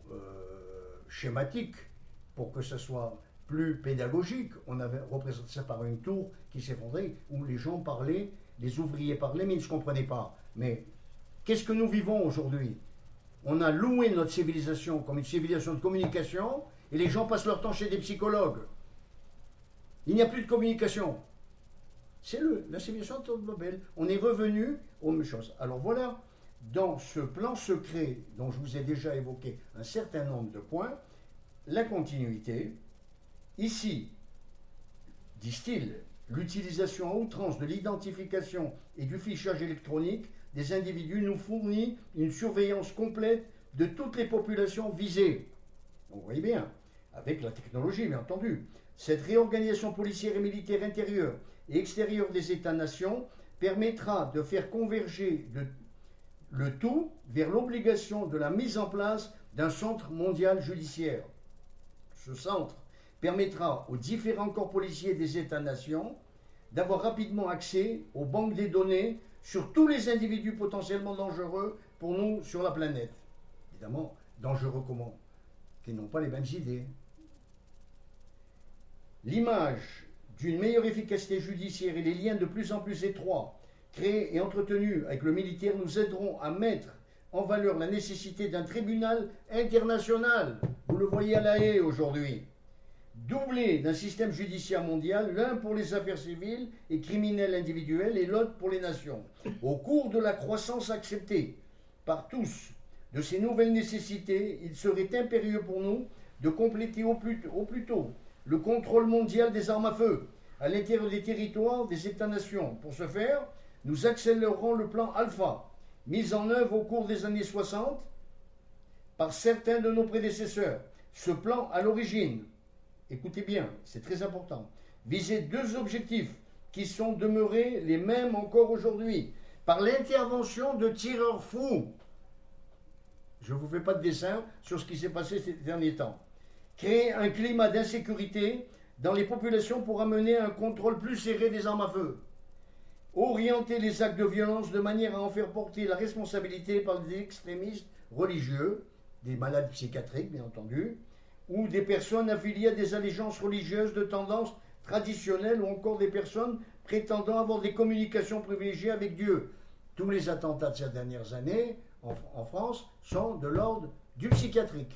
schématique, pour que ce soit plus pédagogique, on avait représenté ça par une tour qui s'effondrait, où les gens parlaient, les ouvriers parlaient, mais ils ne se comprenaient pas. Mais qu'est-ce que nous vivons aujourd'hui? On a loué notre civilisation comme une civilisation de communication, et les gens passent leur temps chez des psychologues. Il n'y a plus de communication. C'est la civilisation de Babel. On est revenu aux mêmes choses. Alors voilà dans ce plan secret dont je vous ai déjà évoqué un certain nombre de points, la continuité. Ici, disent-ils, l'utilisation à outrance de l'identification et du fichage électronique des individus nous fournit une surveillance complète de toutes les populations visées. Donc, vous voyez bien, avec la technologie, bien entendu. Cette réorganisation policière et militaire intérieure et extérieure des États-nations permettra de faire converger le tout vers l'obligation de la mise en place d'un centre mondial judiciaire. Ce centre permettra aux différents corps policiers des États-nations d'avoir rapidement accès aux banques des données sur tous les individus potentiellement dangereux pour nous sur la planète. Évidemment, dangereux comment? Qui n'ont pas les mêmes idées. L'image d'une meilleure efficacité judiciaire et les liens de plus en plus étroits créés et entretenus avec le militaire nous aideront à mettre en valeur la nécessité d'un tribunal international. Vous le voyez à La Haye aujourd'hui. Doublé d'un système judiciaire mondial, l'un pour les affaires civiles et criminelles individuelles et l'autre pour les nations. Au cours de la croissance acceptée par tous de ces nouvelles nécessités, il serait impérieux pour nous de compléter au plus tôt le contrôle mondial des armes à feu à l'intérieur des territoires des États-nations. Pour ce faire, nous accélérerons le plan Alpha, mis en œuvre au cours des années 60 par certains de nos prédécesseurs. Ce plan, à l'origine, écoutez bien, c'est très important, visait deux objectifs qui sont demeurés les mêmes encore aujourd'hui. Par l'intervention de tireurs fous, je ne vous fais pas de dessin sur ce qui s'est passé ces derniers temps. Créer un climat d'insécurité dans les populations pour amener un contrôle plus serré des armes à feu. Orienter les actes de violence de manière à en faire porter la responsabilité par des extrémistes religieux, des malades psychiatriques bien entendu, ou des personnes affiliées à des allégeances religieuses de tendance traditionnelle ou encore des personnes prétendant avoir des communications privilégiées avec Dieu. Tous les attentats de ces dernières années en France sont de l'ordre du psychiatrique.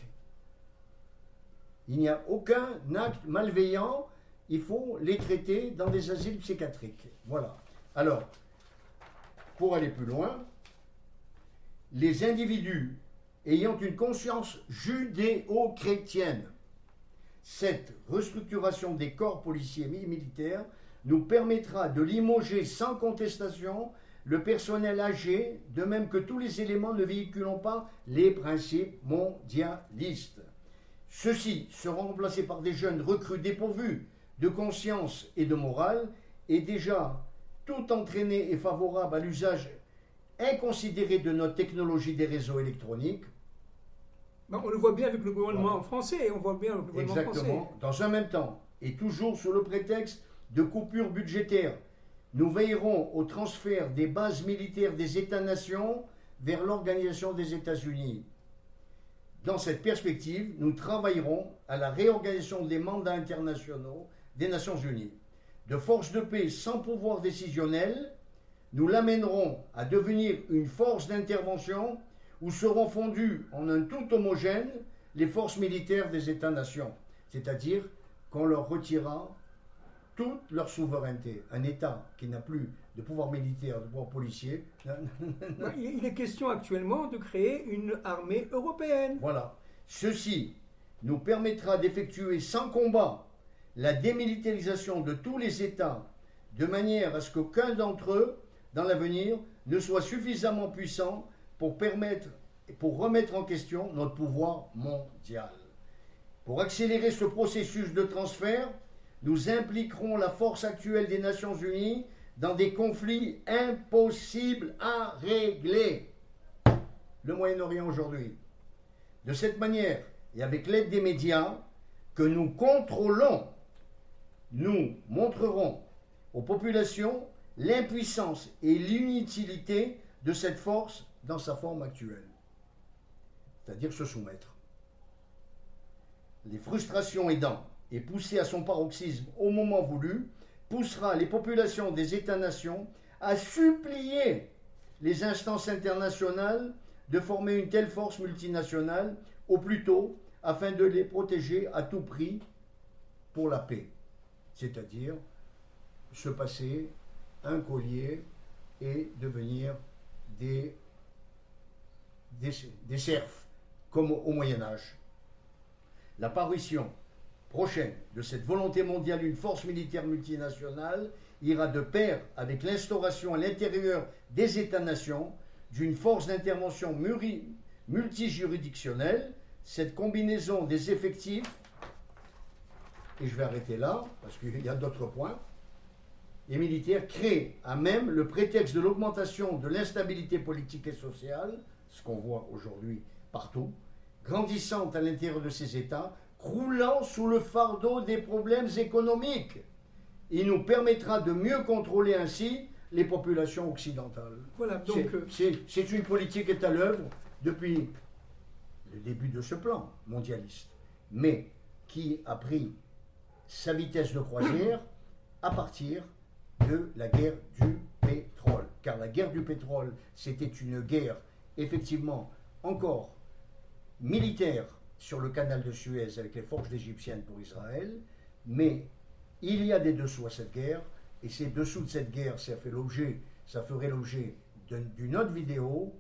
Il n'y a aucun acte malveillant, il faut les traiter dans des asiles psychiatriques. Voilà. Alors, pour aller plus loin, les individus ayant une conscience judéo-chrétienne, cette restructuration des corps policiers et militaires nous permettra de limoger sans contestation le personnel âgé, de même que tous les éléments ne véhiculant pas les principes mondialistes. Ceux-ci seront remplacés par des jeunes recrues dépourvus de conscience et de morale, et déjà tout entraînés et favorables à l'usage inconsidéré de notre technologie des réseaux électroniques. On le voit bien avec le gouvernement français, on voit bien avec le gouvernement Exactement. français. Dans un même temps, et toujours sous le prétexte de coupures budgétaires, nous veillerons au transfert des bases militaires des États-nations vers l'Organisation des États-Unis. Dans cette perspective, nous travaillerons à la réorganisation des mandats internationaux des Nations Unies. De force de paix sans pouvoir décisionnel, nous l'amènerons à devenir une force d'intervention où seront fondues en un tout homogène les forces militaires des États-nations, c'est-à-dire qu'on leur retirera toute leur souveraineté. Un État qui n'a plus de pouvoir militaire, de pouvoir policier. Il est question actuellement de créer une armée européenne. Voilà. Ceci nous permettra d'effectuer sans combat la démilitarisation de tous les États, de manière à ce qu'aucun d'entre eux, dans l'avenir, ne soit suffisamment puissant pour remettre en question notre pouvoir mondial. Pour accélérer ce processus de transfert, nous impliquerons la force actuelle des Nations Unies dans des conflits impossibles à régler. Le Moyen-Orient aujourd'hui. De cette manière, et avec l'aide des médias que nous contrôlons, nous montrerons aux populations l'impuissance et l'inutilité de cette force dans sa forme actuelle, c'est-à-dire se soumettre. Les frustrations aidant et poussé à son paroxysme au moment voulu, poussera les populations des États-nations à supplier les instances internationales de former une telle force multinationale au plus tôt afin de les protéger à tout prix pour la paix, c'est-à-dire se passer un collier et devenir des des serfs, comme au Moyen-Âge. L'apparition prochaine de cette volonté mondiale d'une force militaire multinationale ira de pair avec l'instauration à l'intérieur des États-nations d'une force d'intervention multijuridictionnelle. Cette combinaison des effectifs, et je vais arrêter là, parce qu'il y a d'autres points, les militaires créent à même le prétexte de l'augmentation de l'instabilité politique et sociale, ce qu'on voit aujourd'hui partout, grandissante à l'intérieur de ces États, croulant sous le fardeau des problèmes économiques. Il nous permettra de mieux contrôler ainsi les populations occidentales. Voilà, donc c'est une politique qui est à l'œuvre depuis le début de ce plan mondialiste, mais qui a pris sa vitesse de croisière à partir de la guerre du pétrole. Car la guerre du pétrole, c'était une guerre, effectivement, encore militaire sur le canal de Suez avec les forces égyptiennes pour Israël, mais il y a des dessous à cette guerre, et ces dessous de cette guerre, ça ferait l'objet d'une autre vidéo.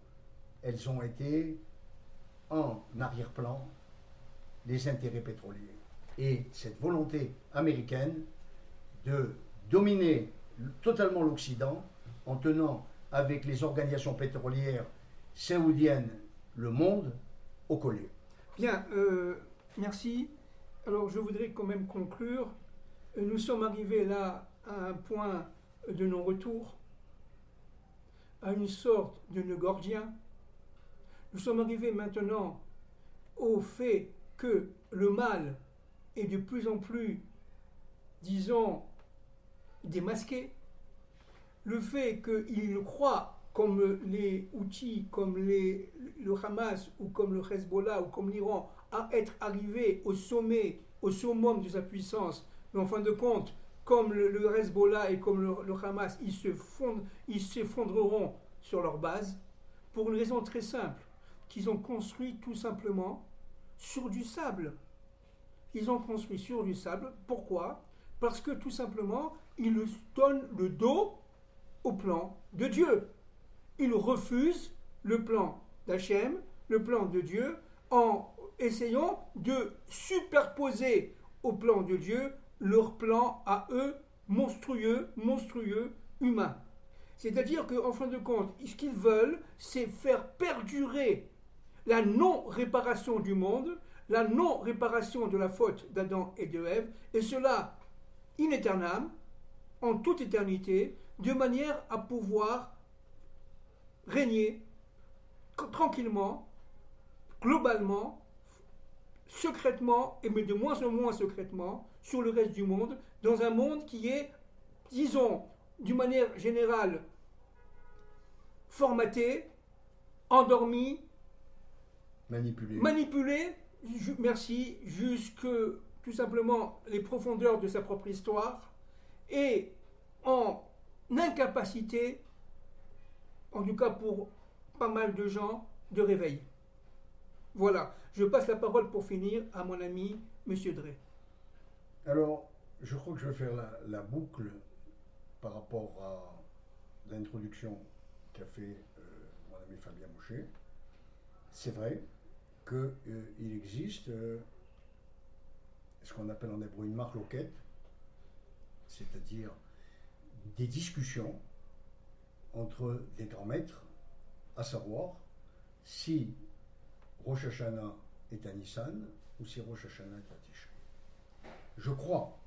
Elles ont été en arrière-plan les intérêts pétroliers. Et cette volonté américaine de dominer totalement l'Occident en tenant avec les organisations pétrolières saoudiennes le monde au collet. Bien, merci. Alors je voudrais quand même conclure. Nous sommes arrivés là à un point de non-retour, à une sorte de nœud gordien. Nous sommes arrivés maintenant au fait que le mal est de plus en plus, disons, démasqué. Le fait qu'il croit, comme les Houthis, comme le Hamas, ou comme le Hezbollah, ou comme l'Iran, à être arrivé au sommet, au summum de sa puissance, mais en fin de compte, comme le Hezbollah et comme le Hamas, ils s'effondreront sur leur base, pour une raison très simple, qu'ils ont construit tout simplement sur du sable. Ils ont construit sur du sable. Pourquoi? Parce que tout simplement, ils donnent le dos au plan de Dieu. Ils refusent le plan d'Hachem, le plan de Dieu, en essayant de superposer au plan de Dieu leur plan à eux monstrueux, humain. C'est-à-dire qu'en fin de compte, ce qu'ils veulent, c'est faire perdurer la non-réparation du monde, la non-réparation de la faute d'Adam et de Ève, et cela in aeternam, en toute éternité, de manière à pouvoir régner tranquillement, globalement, secrètement, mais de moins en moins secrètement, sur le reste du monde, dans un monde qui est, disons, d'une manière générale, formaté, endormi, manipulé, merci, jusque tout simplement les profondeurs de sa propre histoire, et en incapacité, en tout cas pour pas mal de gens, de réveil. Voilà, je passe la parole pour finir à mon ami Monsieur Drey. Alors, je crois que je vais faire la boucle par rapport à l'introduction qu'a fait mon ami Fabien Mouchet. C'est vrai qu'il existe ce qu'on appelle en hébreu une marloquette, c'est-à-dire des discussions entre des grands maîtres, à savoir si Rosh Hashanah est à Nissan ou si Rosh Hashanah est à Tishrei. Je crois,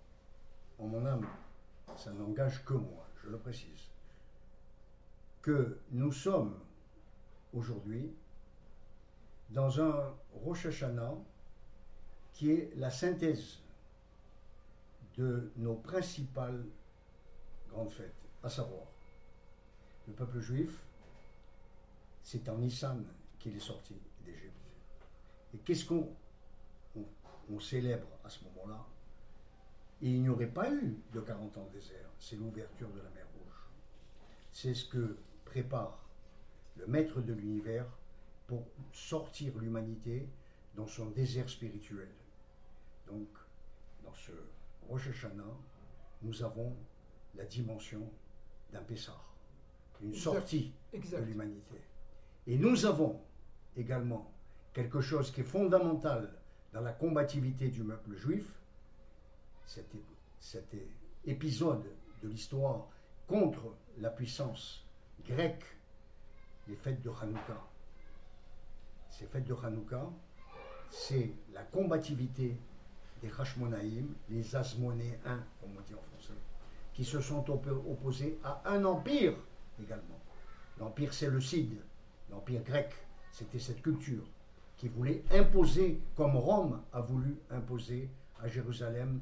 en mon âme, ça n'engage que moi, je le précise, que nous sommes aujourd'hui dans un Rosh Hashanah qui est la synthèse de nos principales grandes fêtes, à savoir le peuple juif, c'est en Nissan qu'il est sorti d'Égypte. Et qu'est-ce qu'on célèbre à ce moment-là? Et il n'y aurait pas eu de 40 ans de désert, c'est l'ouverture de la mer Rouge. C'est ce que prépare le maître de l'univers pour sortir l'humanité dans son désert spirituel. Donc, dans ce Rosh Hashanah, nous avons la dimension d'un Pessah, une sortie de l'humanité. Et nous avons également quelque chose qui est fondamental dans la combativité du peuple juif, cet épisode de l'histoire contre la puissance grecque, les fêtes de Hanouka. Ces fêtes de Hanouka, c'est la combativité des Hashmonaïm, les Asmonéens, comme on dit en français, qui se sont opposés à un empire également. L'empire séleucide, l'empire grec, c'était cette culture qui voulait imposer, comme Rome a voulu imposer à Jérusalem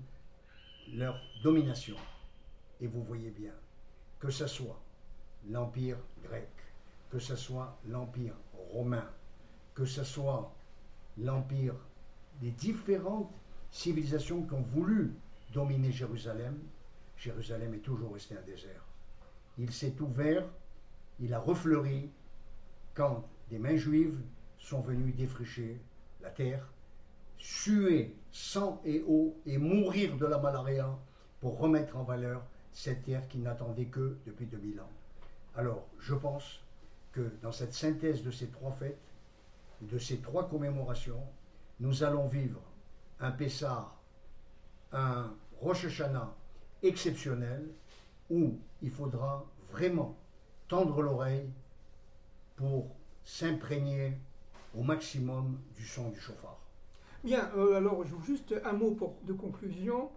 leur domination. Et vous voyez bien, que ce soit l'empire grec, que ce soit l'empire romain, que ce soit l'empire des différentes civilisations qui ont voulu dominer Jérusalem, Jérusalem est toujours resté un désert. Il s'est ouvert, il a refleuri quand des mains juives sont venues défricher la terre, suer sang et eau et mourir de la malaria pour remettre en valeur cette terre qui n'attendait que depuis 2000 ans. Alors, je pense que dans cette synthèse de ces trois fêtes, de ces trois commémorations, nous allons vivre un Pessah, un Rosh Hashanah exceptionnel, où il faudra vraiment tendre l'oreille pour s'imprégner au maximum du son du chauffard. Bien, alors juste un mot de conclusion,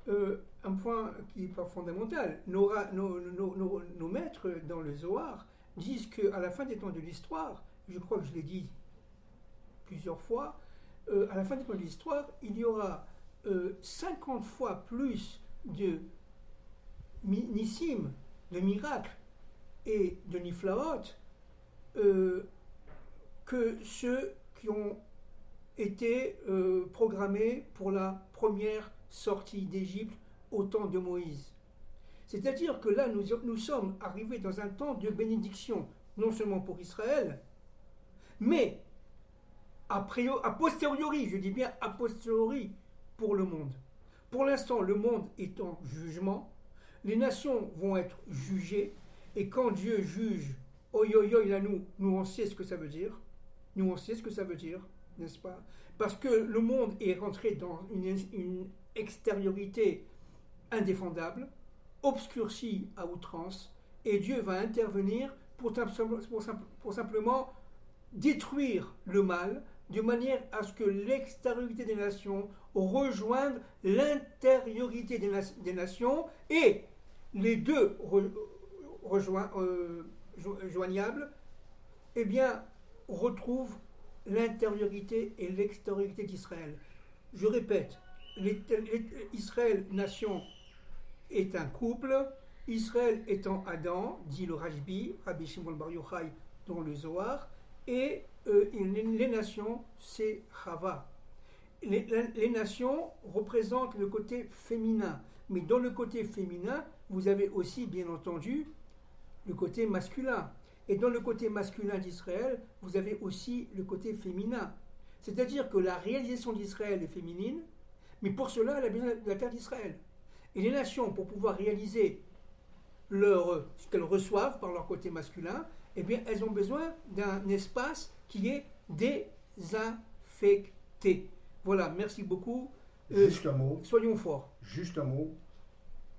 un point qui est pas fondamental. Nos maîtres dans le Zohar disent qu'à la fin des temps de l'histoire, je crois que je l'ai dit plusieurs fois, à la fin des temps de l'histoire, il y aura 50 fois plus de nissim, de miracles et de niflaot que ceux qui ont été programmés pour la première sortie d'Égypte au temps de Moïse. C'est-à-dire que là, nous sommes arrivés dans un temps de bénédiction, non seulement pour Israël, mais a posteriori, je dis bien a posteriori, pour le monde. Pour l'instant, le monde est en jugement, les nations vont être jugées, et quand Dieu juge, oi oi oi là nous on sait ce que ça veut dire, nous on sait ce que ça veut dire, n'est-ce pas? Parce que le monde est rentré dans une extériorité indéfendable, obscurcie à outrance, et Dieu va intervenir pour simplement détruire le mal, de manière à ce que l'extériorité des nations rejoigne l'intériorité des nations, et les deux joignables, eh bien, retrouvent l'intériorité et l'extériorité d'Israël. Je répète, Israël, nation, est un couple. Israël étant Adam, dit le Rajbi, Rabbi Shimon Bar Yochai dans le Zohar, et les nations, c'est Chava. Les nations représentent le côté féminin, mais dans le côté féminin, vous avez aussi, bien entendu, le côté masculin. Et dans le côté masculin d'Israël, vous avez aussi le côté féminin. C'est-à-dire que la réalisation d'Israël est féminine, mais pour cela, elle a besoin de la terre d'Israël. Et les nations, pour pouvoir réaliser ce qu'elles reçoivent par leur côté masculin, eh bien, elles ont besoin d'un espace qui est désinfecté. Voilà, merci beaucoup. Juste un mot. Soyons forts. Juste un mot.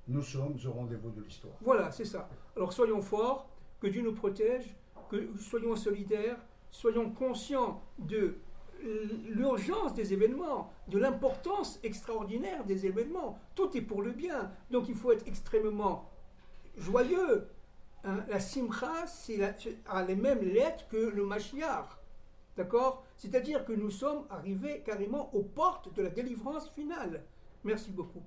Nous sommes au rendez-vous de l'histoire. Voilà, c'est ça. Alors soyons forts, que Dieu nous protège, que soyons solidaires, soyons conscients de l'urgence des événements, de l'importance extraordinaire des événements. Tout est pour le bien. Donc il faut être extrêmement joyeux. Hein? La simcha, a les mêmes lettres que le Mashiach. D'accord? C'est-à-dire que nous sommes arrivés carrément aux portes de la délivrance finale. Merci beaucoup.